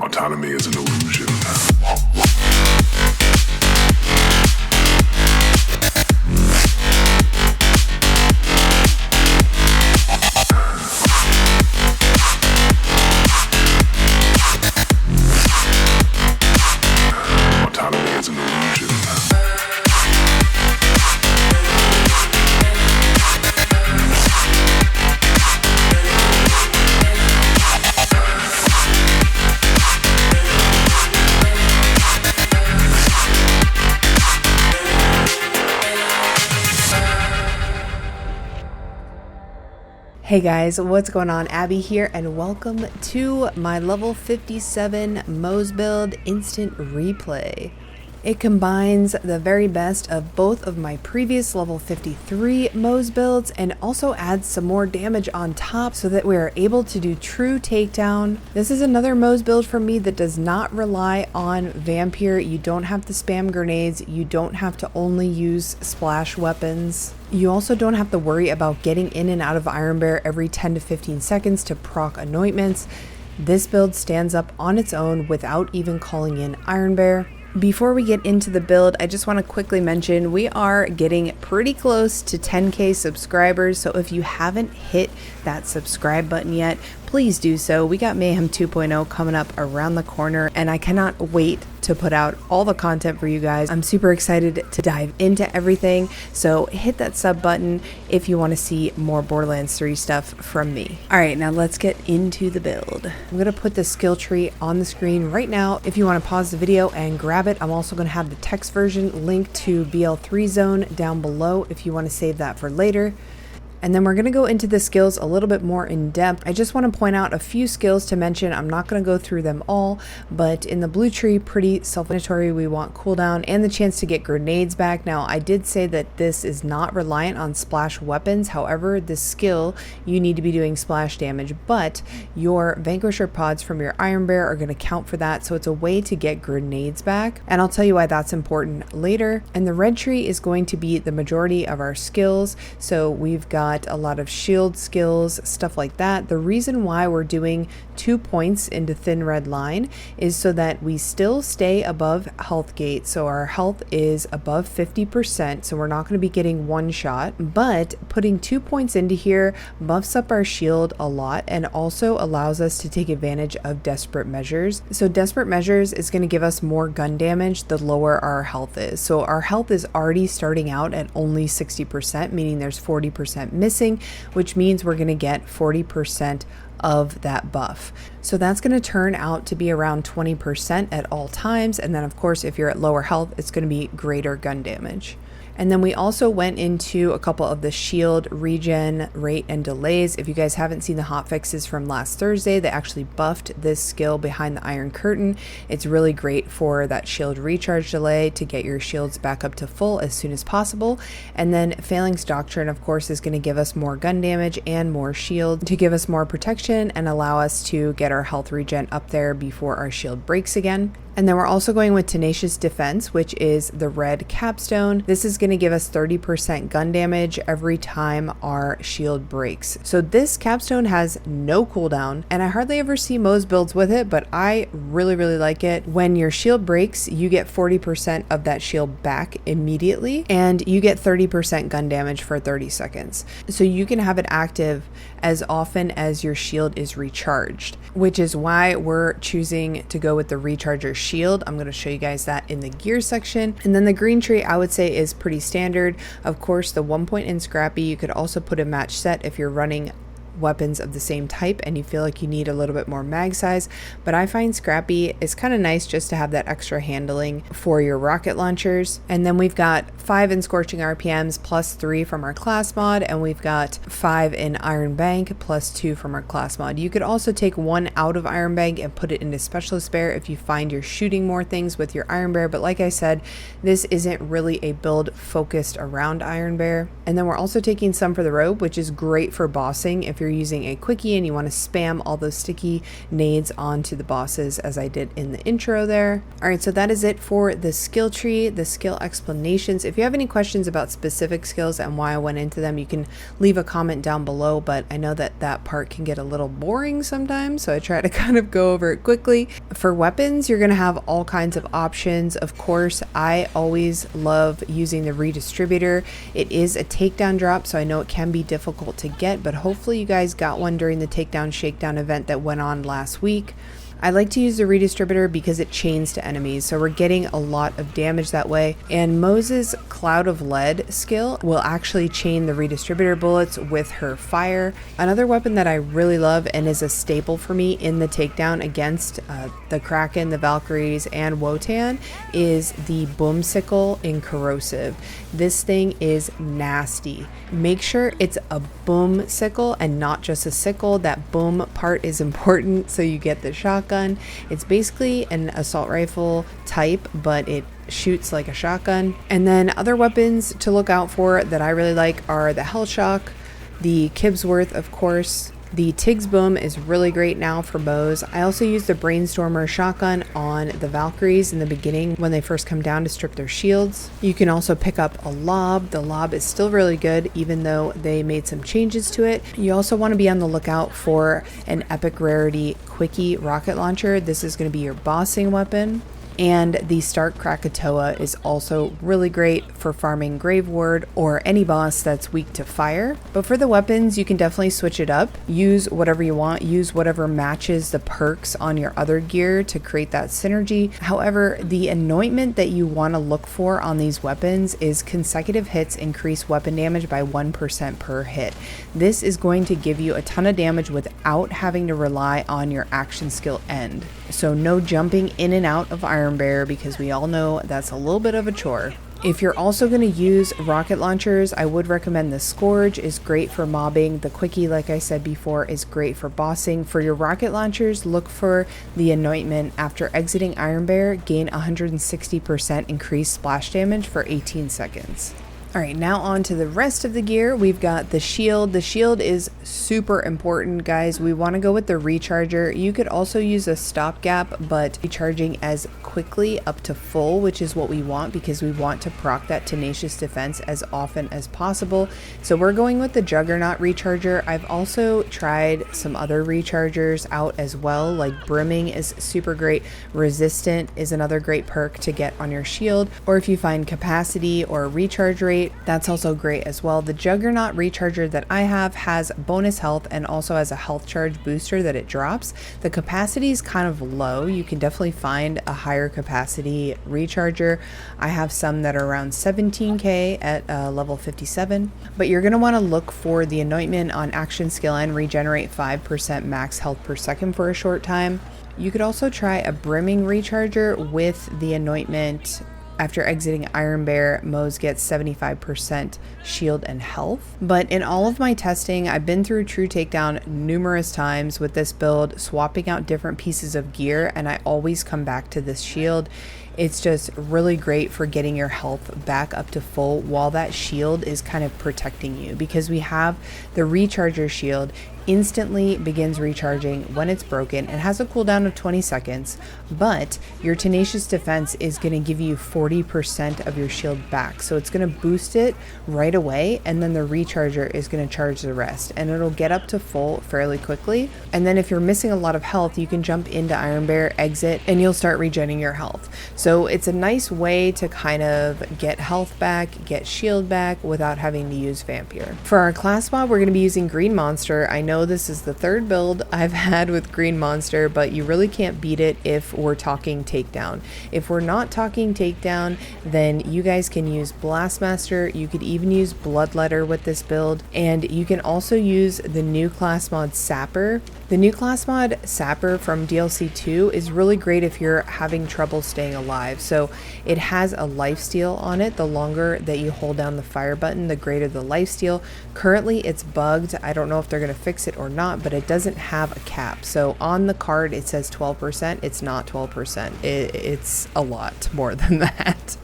Autonomy is an illusion. Autonomy is an illusion. Hey guys, what's going on? Abby here, and welcome to my level 57 Moze build instant replay. It combines the very best of both of my previous level 53 Moze builds and also adds some more damage on top so that we are able to do true takedown. This is another Moze build for me that does not rely on Vampyr. You don't have to spam grenades. You don't have to only use splash weapons. You also don't have to worry about getting in and out of Iron Bear every 10 to 15 seconds to proc anointments. This build stands up on its own without even calling in Iron Bear. Before we get into the build, I just want to quickly mention we are getting pretty close to 10K subscribers, so if you haven't hit that subscribe button yet, please do so. We got Mayhem 2.0 coming up around the corner, and I cannot wait to put out all the content for you guys. I'm super excited to dive into everything, so hit that sub button if you want to see more Borderlands 3 stuff from me. All right, now let's get into the build. I'm gonna put the skill tree on the screen right now. If you want to pause the video and grab it, I'm also gonna have the text version linked to BL3 zone down below if you want to save that for later. And then we're going to go into the skills a little bit more in depth. I just want to point out a few skills to mention. I'm not going to go through them all, but in the blue tree, pretty self-explanatory. We want cooldown and the chance to get grenades back. Now, I did say that this is not reliant on splash weapons. However, this skill, you need to be doing splash damage, but your Vanquisher pods from your Iron Bear are going to count for that. So it's a way to get grenades back. And I'll tell you why that's important later. And the red tree is going to be the majority of our skills. So we've got a lot of shield skills, stuff like that. The reason why we're doing 2 points into thin red line is so that we still stay above health gate. So our health is above 50%. So we're not going to be getting one shot, but putting 2 points into here buffs up our shield a lot and also allows us to take advantage of desperate measures. So desperate measures is going to give us more gun damage the lower our health is. So our health is already starting out at only 60%, meaning there's 40% missing, which means we're going to get 40% of that buff. So that's going to turn out to be around 20% at all times. And then of course, if you're at lower health, it's going to be greater gun damage. And then we also went into a couple of the shield regen rate and delays. If you guys haven't seen the hotfixes from last Thursday, they actually buffed this skill behind the Iron Curtain. It's really great for that shield recharge delay to get your shields back up to full as soon as possible. And then Phalanx Doctrine, of course, is going to give us more gun damage and more shield to give us more protection and allow us to get our health regen up there before our shield breaks again. And then we're also going with Tenacious Defense, which is the red capstone. This is going to give us 30% gun damage every time our shield breaks. So this capstone has no cooldown, and I hardly ever see Moze builds with it, but I really like it. When your shield breaks, you get 40% of that shield back immediately, and you get 30% gun damage for 30 seconds. So you can have it active as often as your shield is recharged, which is why we're choosing to go with the recharger shield. I'm going to show you guys that in the gear section. And then the green tree, I would say, is pretty standard. Of course, the 1 point in Scrappy, you could also put a match set if you're running weapons of the same type and you feel like you need a little bit more mag size, but I find Scrappy is kind of nice just to have that extra handling for your rocket launchers. And then we've got 5 in Scorching RPMs plus 3 from our class mod, and we've got 5 in Iron Bank plus 2 from our class mod. You could also take 1 out of Iron Bank and put it into Specialist Bear if you find you're shooting more things with your Iron Bear, but like I said, this isn't really a build focused around Iron Bear. And then we're also taking some for the Robe, which is great for bossing if you're you're using a quickie and you want to spam all those sticky nades onto the bosses as I did in the intro there. Alright, so that is it for the skill tree, the skill explanations. If you have any questions about specific skills and why I went into them, you can leave a comment down below, but I know that that part can get a little boring sometimes, so I try to kind of go over it quickly. For weapons, you're going to have all kinds of options. Of course, I always love using the redistributor. It is a takedown drop, so I know it can be difficult to get, but hopefully you guys got one during the takedown shakedown event that went on last week. I like to use the redistributor because it chains to enemies, so we're getting a lot of damage that way. And Moze's Cloud of Lead skill will actually chain the redistributor bullets with her fire. Another weapon that I really love and is a staple for me in the takedown against the Kraken, the Valkyries, and Wotan is the boom sickle in corrosive. This thing is nasty. Make sure it's a boom sickle and not just a sickle. That boom part is important so you get the shotgun. It's basically an assault rifle type, but it shoots like a shotgun. And then other weapons to look out for that I really like are the Hellshock, the Kibsworth, of course. The Tig's Boom is really great now for bows. I also use the Brainstormer shotgun on the Valkyries in the beginning when they first come down to strip their shields. You can also pick up a lob. The lob is still really good even though they made some changes to it. You also want to be on the lookout for an epic rarity quickie rocket launcher. This is going to be your bossing weapon. And the Stark Krakatoa is also really great for farming Grave Ward or any boss that's weak to fire. But for the weapons, you can definitely switch it up. Use whatever you want. Use whatever matches the perks on your other gear to create that synergy. However, the anointment that you want to look for on these weapons is consecutive hits increase weapon damage by 1% per hit. This is going to give you a ton of damage without having to rely on your action skill end. So no jumping in and out of Iron Bear because we all know that's a little bit of a chore. If you're also going to use rocket launchers, I would recommend the Scourge is great for mobbing. The Quickie, like I said before, is great for bossing. For your rocket launchers, look for the anointment. After exiting Iron Bear, gain 160% increased splash damage for 18 seconds. Alright, now on to the rest of the gear. We've got the shield. The shield is super important, guys. We want to go with the recharger. You could also use a stopgap, but recharging as quickly up to full, which is what we want because we want to proc that Tenacious Defense as often as possible. So we're going with the Juggernaut recharger. I've also tried some other rechargers out as well, like Brimming is super great. Resistant is another great perk to get on your shield. Or if you find Capacity or Recharge Rate, that's also great as well. The Juggernaut recharger that I have has bonus health and also has a health charge booster that it drops. The capacity is kind of low. You can definitely find a higher capacity recharger. I have some that are around 17k at level 57, but you're going to want to look for the anointment on action skill and regenerate 5% max health per second for a short time. You could also try a Brimming recharger with the anointment. After exiting Iron Bear, Moze gets 75% shield and health. But in all of my testing, I've been through True Takedown numerous times with this build, swapping out different pieces of gear, and I always come back to this shield. It's just really great for getting your health back up to full while that shield is kind of protecting you, because we have the recharger shield instantly begins recharging when it's broken. It has a cooldown of 20 seconds, but your Tenacious Defense is going to give you 40% of your shield back. So it's going to boost it right away, and then the recharger is going to charge the rest, and it'll get up to full fairly quickly. And then if you're missing a lot of health, you can jump into Iron Bear, exit, and you'll start regenerating your health. So it's a nice way to kind of get health back, get shield back without having to use Vampyr. For our class mod, we're going to be using Green Monster. I know this is the third build I've had with Green Monster, but you really can't beat it if we're talking takedown. If we're not talking takedown, then you guys can use Blastmaster. You could even use Bloodletter with this build, and you can also use the new class mod Sapper. The new class mod Sapper from DLC 2 is really great if you're having trouble staying alive. So it has a lifesteal on it. The longer that you hold down the fire button, the greater the lifesteal. Currently it's bugged. I don't know if they're going to fix it or not, but it doesn't have a cap. So on the card it says 12%. It's not 12%. It's a lot more than that.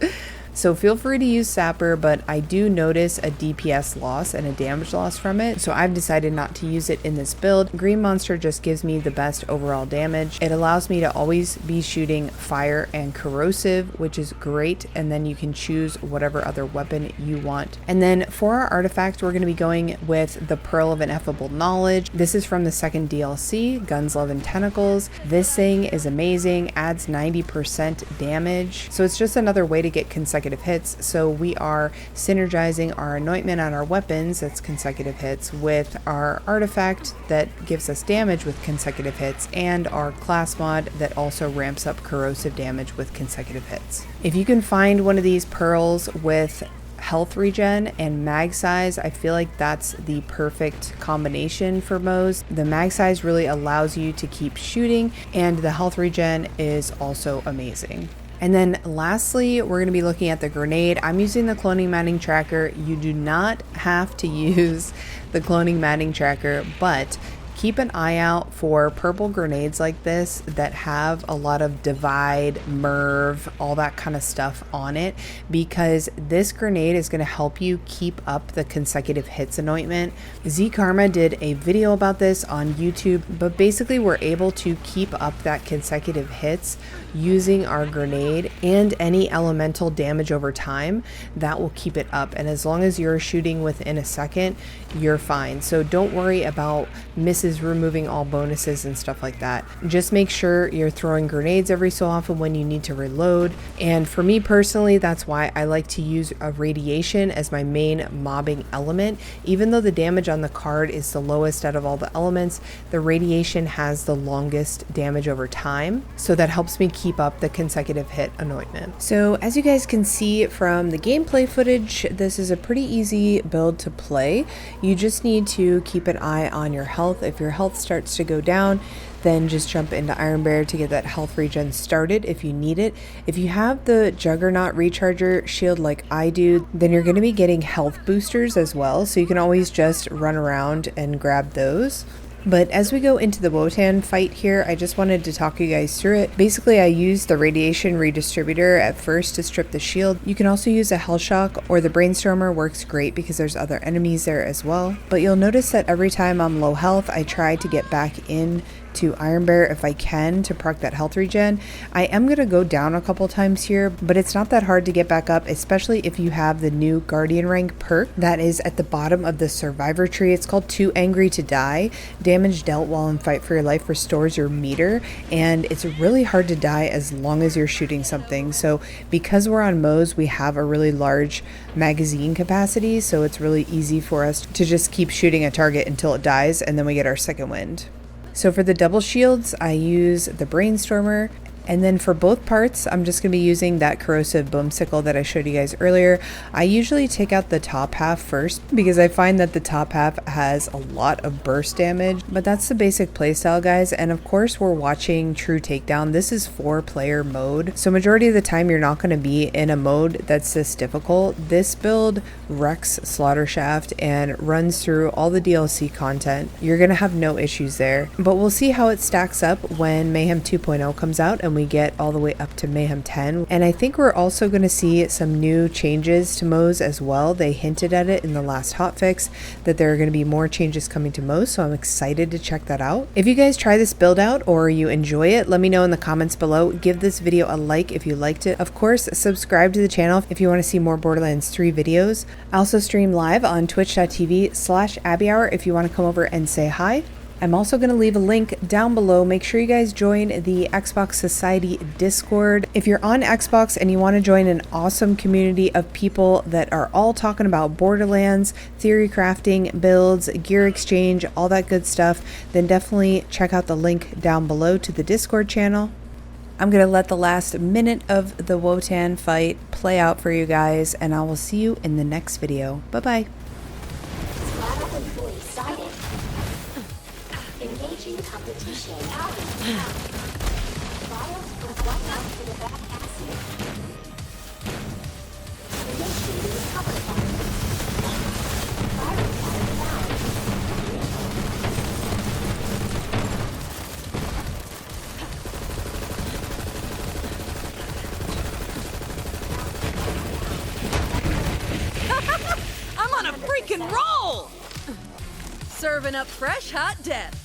So feel free to use Sapper, but I do notice a DPS loss and a damage loss from it, so I've decided not to use it in this build. Green Monster just gives me the best overall damage. It allows me to always be shooting fire and corrosive, which is great, and then you can choose whatever other weapon you want. And then for our artifact, we're going to be going with the Pearl of Ineffable Knowledge. This is from the second DLC, Guns, Love, and Tentacles. This thing is amazing, adds 90% damage, so it's just another way to get consecutive hits. So we are synergizing our anointment on our weapons, that's consecutive hits, with our artifact that gives us damage with consecutive hits, and our class mod that also ramps up corrosive damage with consecutive hits. If you can find one of these pearls with health regen and mag size, I feel like that's the perfect combination for Moze. The mag size really allows you to keep shooting, and the health regen is also amazing. And then lastly, we're going to be looking at the grenade. I'm using the cloning matting tracker. You do not have to use the cloning matting tracker, but keep an eye out for purple grenades like this that have a lot of divide, merv, all that kind of stuff on it, because this grenade is going to help you keep up the consecutive hits anointment. Z Karma did a video about this on YouTube, but basically we're able to keep up that consecutive hits using our grenade and any elemental damage over time. That will keep it up, and as long as you're shooting within a second, you're fine. So don't worry about misses removing all bonuses and stuff like that. Just make sure you're throwing grenades every so often when you need to reload. And for me personally, that's why I like to use a radiation as my main mobbing element. Even though the damage on the card is the lowest out of all the elements, the radiation has the longest damage over time, so that helps me keep up the consecutive hit anointment. So as you guys can see from the gameplay footage, this is a pretty easy build to play. You just need to keep an eye on your health. If your health starts to go down, then just jump into Iron Bear to get that health regen started if you need it. If you have the Juggernaut recharger shield like I do, then you're going to be getting health boosters as well, so you can always just run around and grab those. But as we go into the Wotan fight here, I just wanted to talk you guys through it. Basically, I used the radiation redistributor at first to strip the shield. You can also use a Hell Shock, or the Brainstormer works great because there's other enemies there as well. But you'll notice that every time I'm low health, I try to get back in to Iron Bear if I can to proc that health regen. I am going to go down a couple times here, but it's not that hard to get back up, especially if you have the new Guardian rank perk that is at the bottom of the survivor tree. It's called Too Angry to Die. Damage dealt while in Fight for Your Life restores your meter, and it's really hard to die as long as you're shooting something. So because we're on Moze, we have a really large magazine capacity, so it's really easy for us to just keep shooting a target until it dies, and then we get our second wind. So for the double shields, I use the Brainstormer, and then for both parts, I'm just going to be using that corrosive boomsicle that I showed you guys earlier. I usually take out the top half first because I find that the top half has a lot of burst damage, but that's the basic playstyle, guys. And of course, we're watching True Takedown. This is 4-player mode, so majority of the time you're not going to be in a mode that's this difficult. This build wrecks Slaughter Shaft and runs through all the DLC content. You're going to have no issues there, but we'll see how it stacks up when Mayhem 2.0 comes out and we get all the way up to Mayhem 10. And I think we're also going to see some new changes to Moze as well. They hinted at it in the last hotfix that there are going to be more changes coming to Moze, so I'm excited to check that out. If you guys try this build out or you enjoy it, let me know in the comments below. Give this video a like if you liked it. Of course, subscribe to the channel if you want to see more Borderlands 3 videos. I also stream live on twitch.tv/AbbyHour if you want to come over and say hi. I'm also going to leave a link down below. Make sure you guys join the Xbox Society Discord. If you're on Xbox and you want to join an awesome community of people that are all talking about Borderlands, theory crafting, builds, gear exchange, all that good stuff, then definitely check out the link down below to the Discord channel. I'm going to let the last minute of the Wotan fight play out for you guys, and I will see you in the next video. Bye-bye. Engaging competition. Files with one out to the back acid. Initiating cover fire. Fire down. Rock and roll! Serving up fresh hot death.